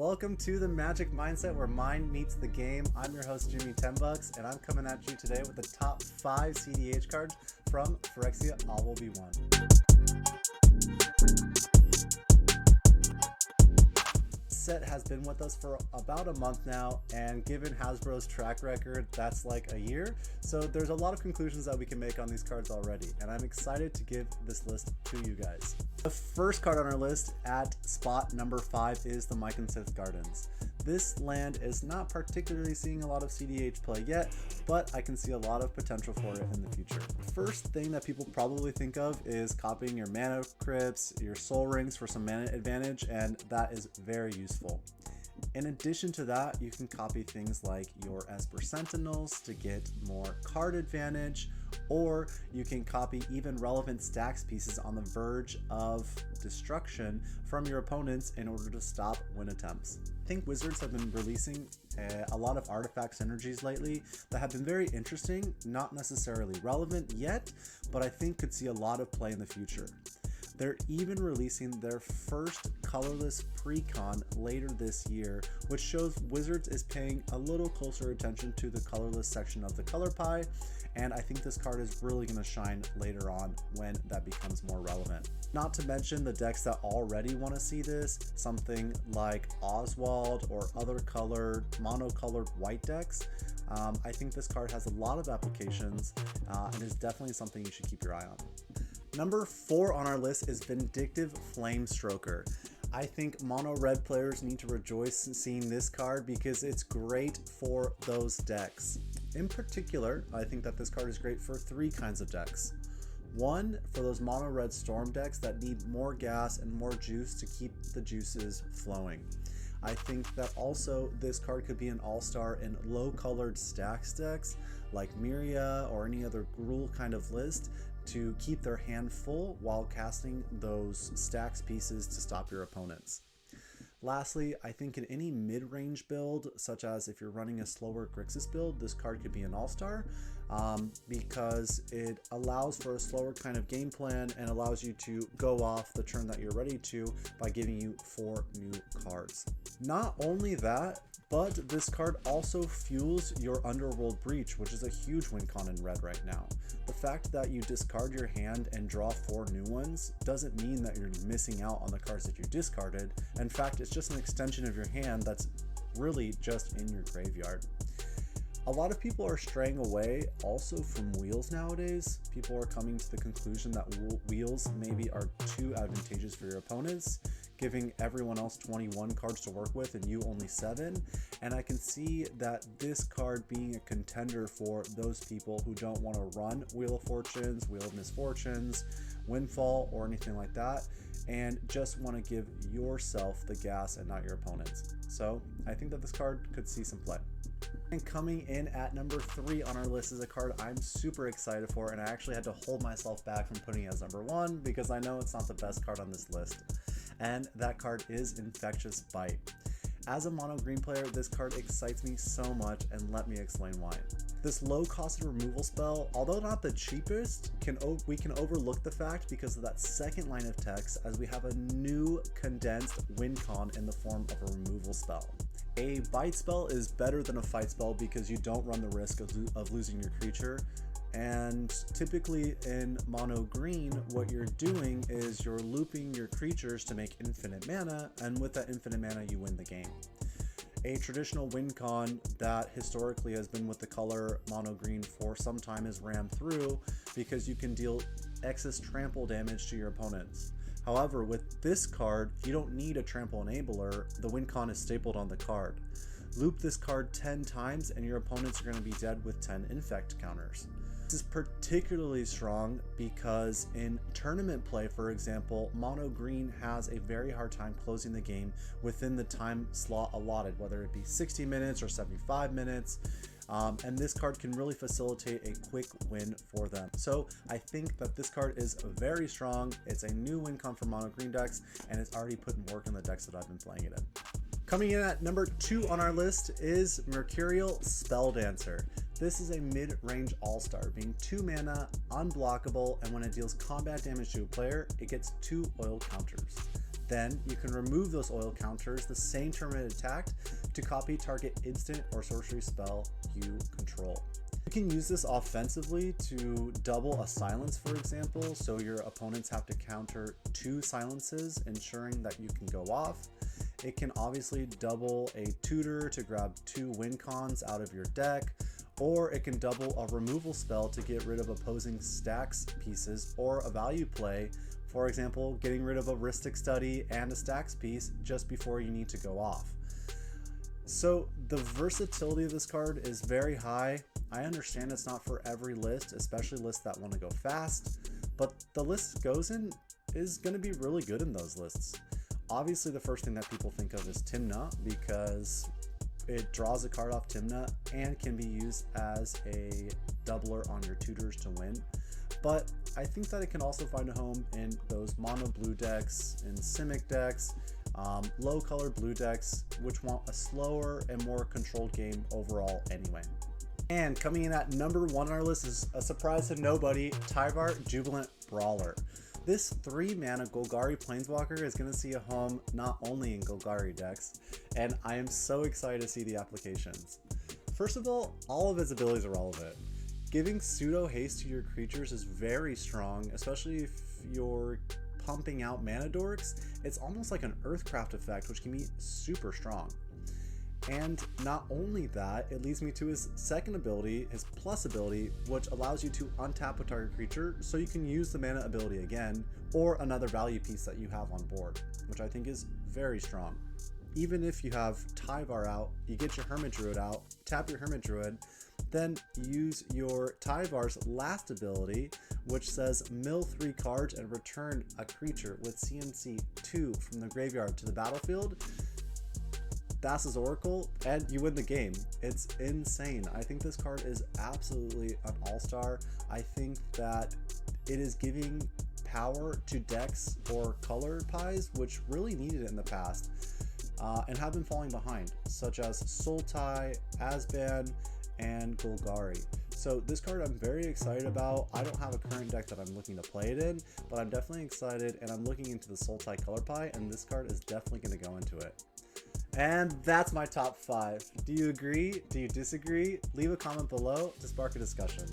Welcome to the Magic Mindset where mind meets the game. I'm your host Jimmy 10 Bucks, and I'm coming at you today with the top 5 cEDH cards from Phyrexia. All will be one. Set has been with us for about a month now, and given Hasbro's track record, that's like a year. So there's a lot of conclusions that we can make on these cards already, and I'm excited to give this list to you guys. The first card on our list at spot number 5 is the Myconsyth Gardens. This land is not particularly seeing a lot of cEDH play yet, but I can see a lot of potential for it in the future. First thing that people probably think of is copying your mana crypts, your soul rings for some mana advantage, and that is very useful. In addition to that, you can copy things like your Esper Sentinels to get more card advantage, or you can copy even relevant stacks pieces on the verge of destruction from your opponents in order to stop win attempts. I think Wizards have been releasing a lot of artifact synergies lately that have been very interesting, not necessarily relevant yet, but I think could see a lot of play in the future. They're even releasing their first colorless precon later this year, which shows Wizards is paying a little closer attention to the colorless section of the color pie, and I think this card is really going to shine later on when that becomes more relevant. Not to mention the decks that already want to see this, something like Oswald or other colored, monocolored white decks. I think this card has a lot of applications and is definitely something you should keep your eye on. Number 4 on our list is Vindictive Flamestroker. I think mono red players need to rejoice in seeing this card because it's great for those decks. In particular, I think that this card is great for 3 kinds of decks. One, for those mono red storm decks that need more gas and more juice to keep the juices flowing. I think that also this card could be an all-star in low colored stacks decks like Myria or any other Gruul kind of list to keep their hand full while casting those stacks pieces to stop your opponents. Lastly, I think in any mid-range build, such as if you're running a slower Grixis build, this card could be an all-star because it allows for a slower kind of game plan and allows you to go off the turn that you're ready to by giving you 4 new cards. Not only that, but this card also fuels your Underworld Breach, which is a huge win con in red right now. The fact that you discard your hand and draw 4 new ones doesn't mean that you're missing out on the cards that you discarded. In fact, it's just an extension of your hand that's really just in your graveyard. A lot of people are straying away also from wheels nowadays. People are coming to the conclusion that wheels maybe are too advantageous for your opponents, giving everyone else 21 cards to work with and you only 7. And I can see that this card being a contender for those people who don't want to run Wheel of Fortunes, Wheel of Misfortunes, Windfall, or anything like that, and just want to give yourself the gas and not your opponents. So I think that this card could see some play. And coming in at number 3 on our list is a card I'm super excited for, and I actually had to hold myself back from putting it as number 1 because I know it's not the best card on this list. And that card is Infectious Bite. As a mono green player, this card excites me so much, and let me explain why. This low cost removal spell, although not the cheapest, we can overlook the fact because of that second line of text, as we have a new condensed win con in the form of a removal spell. A bite spell is better than a fight spell because you don't run the risk of losing your creature. And typically in mono green, what you're doing is you're looping your creatures to make infinite mana, and with that infinite mana you win the game. A traditional win con that historically has been with the color mono green for some time is rammed through because you can deal excess trample damage to your opponents. However, with this card, you don't need a trample enabler. The win con is stapled on the card. Loop this card 10 times and your opponents are going to be dead with 10 infect counters. This is particularly strong because in tournament play, for example, mono green has a very hard time closing the game within the time slot allotted, whether it be 60 minutes or 75 minutes. And this card can really facilitate a quick win for them. So I think that this card is very strong. It's a new win con for mono green decks, and it's already putting work in the decks that I've been playing it in. Coming in at number 2 on our list is Mercurial Spelldancer. This is a mid-range all-star, being 2 mana, unblockable, and when it deals combat damage to a player, it gets 2 oil counters. Then you can remove those oil counters the same turn it attacked to copy target instant or sorcery spell you control. You can use this offensively to double a silence, for example, so your opponents have to counter 2 silences, ensuring that you can go off. It can obviously double a tutor to grab 2 win cons out of your deck, or it can double a removal spell to get rid of opposing stacks pieces or a value play, for example, getting rid of a Rhystic Study and a stacks piece just before you need to go off. So the versatility of this card is very high. I understand it's not for every list, especially lists that want to go fast, but the list it goes in is going to be really good in those lists. Obviously, the first thing that people think of is Tymna, because it draws a card off Tymna and can be used as a doubler on your tutors to win. But I think that it can also find a home in those mono blue decks, in Simic decks, low colored blue decks, which want a slower and more controlled game overall anyway. And coming in at number 1 on our list is a surprise to nobody, Tyvar Jubilant Brawler. This 3-mana Golgari Planeswalker is going to see a home not only in Golgari decks, and I am so excited to see the applications. First of all of its abilities are relevant. Giving pseudo haste to your creatures is very strong, especially if you're pumping out mana dorks. It's almost like an Earthcraft effect, which can be super strong. And not only that, it leads me to his second ability, his plus ability, which allows you to untap a target creature so you can use the mana ability again, or another value piece that you have on board, which I think is very strong. Even if you have Tyvar out, you get your Hermit Druid out, tap your Hermit Druid, then use your Tyvar's last ability, which says mill 3 cards and return a creature with CMC 2 from the graveyard to the battlefield. That's his Oracle, and you win the game. It's insane. I think this card is absolutely an all-star. I think that it is giving power to decks or color pies, which really needed it in the past, and have been falling behind, such as Sultai, Asban, and Golgari. So this card I'm very excited about. I don't have a current deck that I'm looking to play it in, but I'm definitely excited, and I'm looking into the Sultai color pie, and this card is definitely going to go into it. And that's my top 5. Do you agree? Do you disagree? Leave a comment below to spark a discussion.